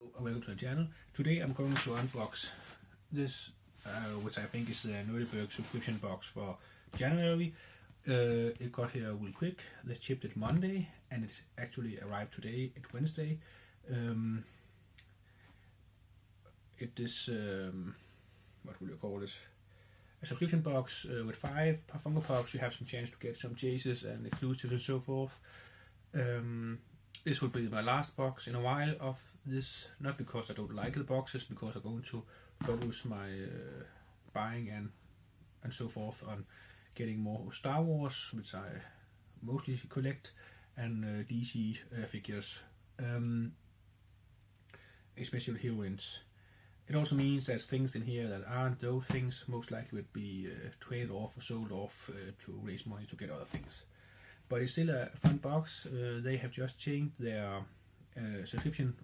Welcome to the channel. Today I'm going to unbox this, which I think is the Nerdyburg subscription box for January. It got here real quick. They shipped it Monday and it actually arrived today. It's Wednesday. It is, what will you call it? A subscription box with 5 Funko Pops. You have some chance to get some chases and exclusives and so forth. This will be my last box in a while of this, not because I don't like the boxes, because I'm going to focus my buying and so forth on getting more Star Wars, which I mostly collect, and DC figures, especially heroines. It also means there's things in here that aren't those things, most likely would be traded off or sold off to raise money to get other things. But it's still a fun box. They have just changed their subscription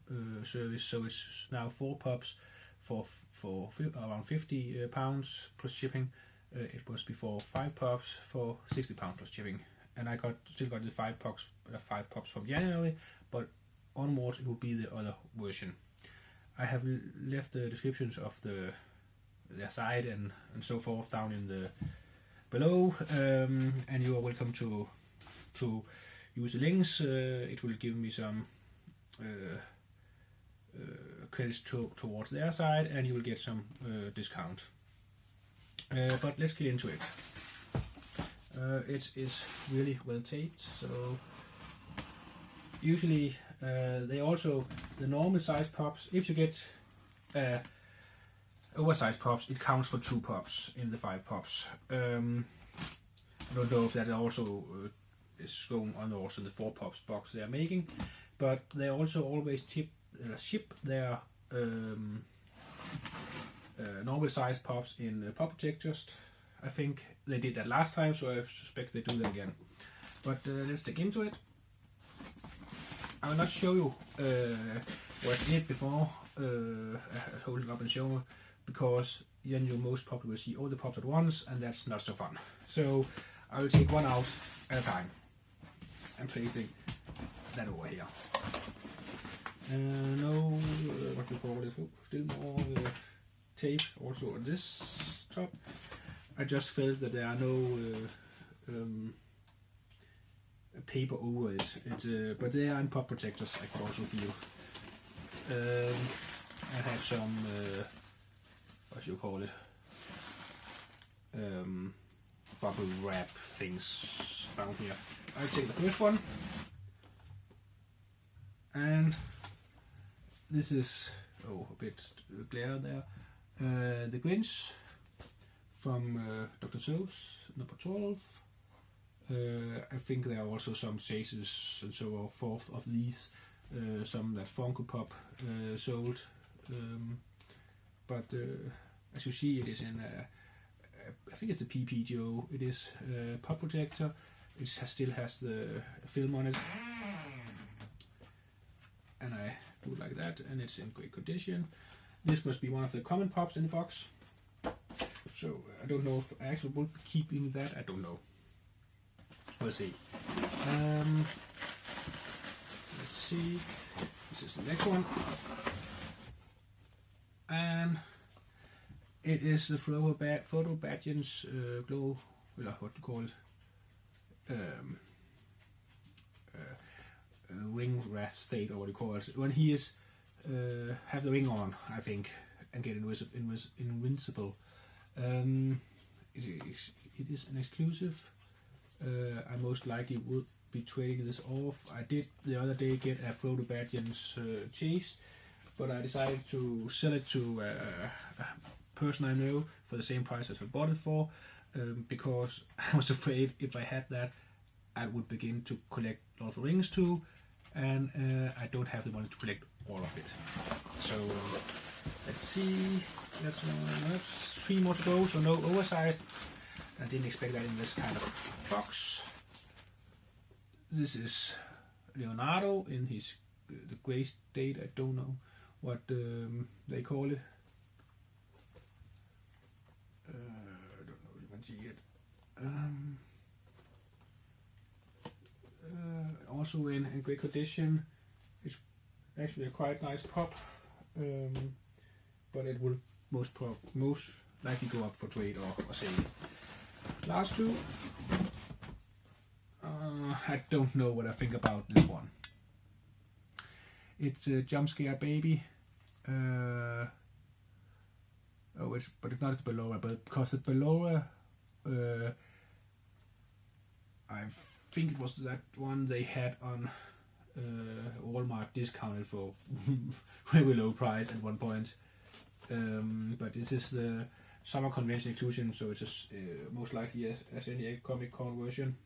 service, so it's now 4 pops for around £50 plus shipping. It was before 5 pops for £60 plus shipping, and I still got the 5 pops from January, but onwards it will be the other version. I have left the descriptions of their site and so forth down in the below, and you are welcome to use the links. It will give me some credits towards their side, and you will get some discount. But let's get into it. It is really well taped. So usually they also, the normal size pops, if you get oversized pops, it counts for 2 pops in the 5 pops. I don't know if that also is going on also the 4 pops box they are making, but they also always ship their normal size pops in pop protectors. I think they did that last time, so I suspect they do that again. But let's dig into it. I will not show you what I did before holding up and showing, because then you most probably will see all the pops at once, and that's not so fun. So I will take one out at a time and placing that over here. What you call it? Oh, still more tape also on this top. I just felt that there are no paper over it. But they are in pop protectors, I could also feel. I have some, what you call it? Bubble wrap things found here. I'll take the first one, and this is a bit glare there. The Grinch from Dr. Seuss, number 12. I think there are also some chases and so forth of these, some that Funko Pop sold, but as you see, it is in I think it's a PPGO. It is a pop protector. It still has the film on it, and I do it like that, and it's in great condition. This must be one of the common pops in the box, so I don't know if I actually will be keeping that. I don't know. We'll see. Let's see. This is the next one, and it is the Frodo Baggins glow, what you call it, ring wrath state, or what you call it, when he is have the ring on, I think, and get invincible. It is an exclusive. I most likely would be trading this off. I did the other day get a Frodo Baggins chase, but I decided to sell it to a person I know for the same price as I bought it for, because I was afraid if I had that, I would begin to collect Lord of the Rings too, and I don't have the money to collect all of it. So let's see. That's 3 more to go, so no oversized. I didn't expect that in this kind of box. This is Leonardo in his the gray state. I don't know what they call it. I don't know if you can see it. Also in great condition. It's actually a quite nice pop. but it will most likely go up for trade or sale. Last two, I don't know what I think about this one. It's a Jump Scare Baby. But it's not the Ballora, but because the Ballora, I think it was that one they had on Walmart discounted for very low price at one point. But this is the summer convention inclusion, so it's most likely a San Diego Comic Con version.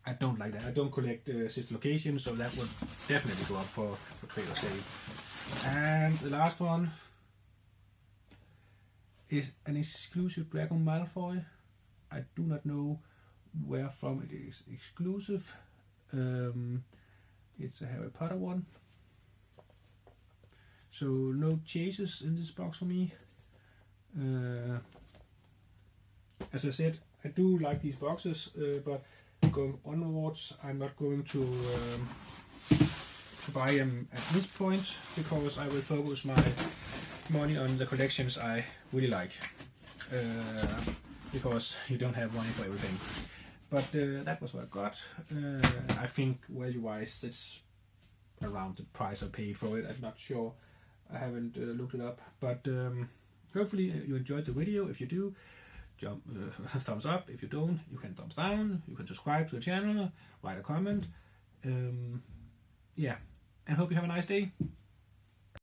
I don't like that. I don't collect sister locations, so that would definitely go up for trade or sale. And the last one is an exclusive Draco Malfoy. I do not know where from it is exclusive. It's a Harry Potter one. So no chases in this box for me. As I said, I do like these boxes, but going onwards, I'm not going to buy them at this point, because I will focus my money on the collections I really like, because you don't have money for everything. But that was what I got. I think value-wise it's around the price I paid for it. I'm not sure, I haven't looked it up, but hopefully you enjoyed the video. If you do, thumbs up. If you don't, you can thumbs down. You can subscribe to the channel, write a comment. Yeah, and hope you have a nice day.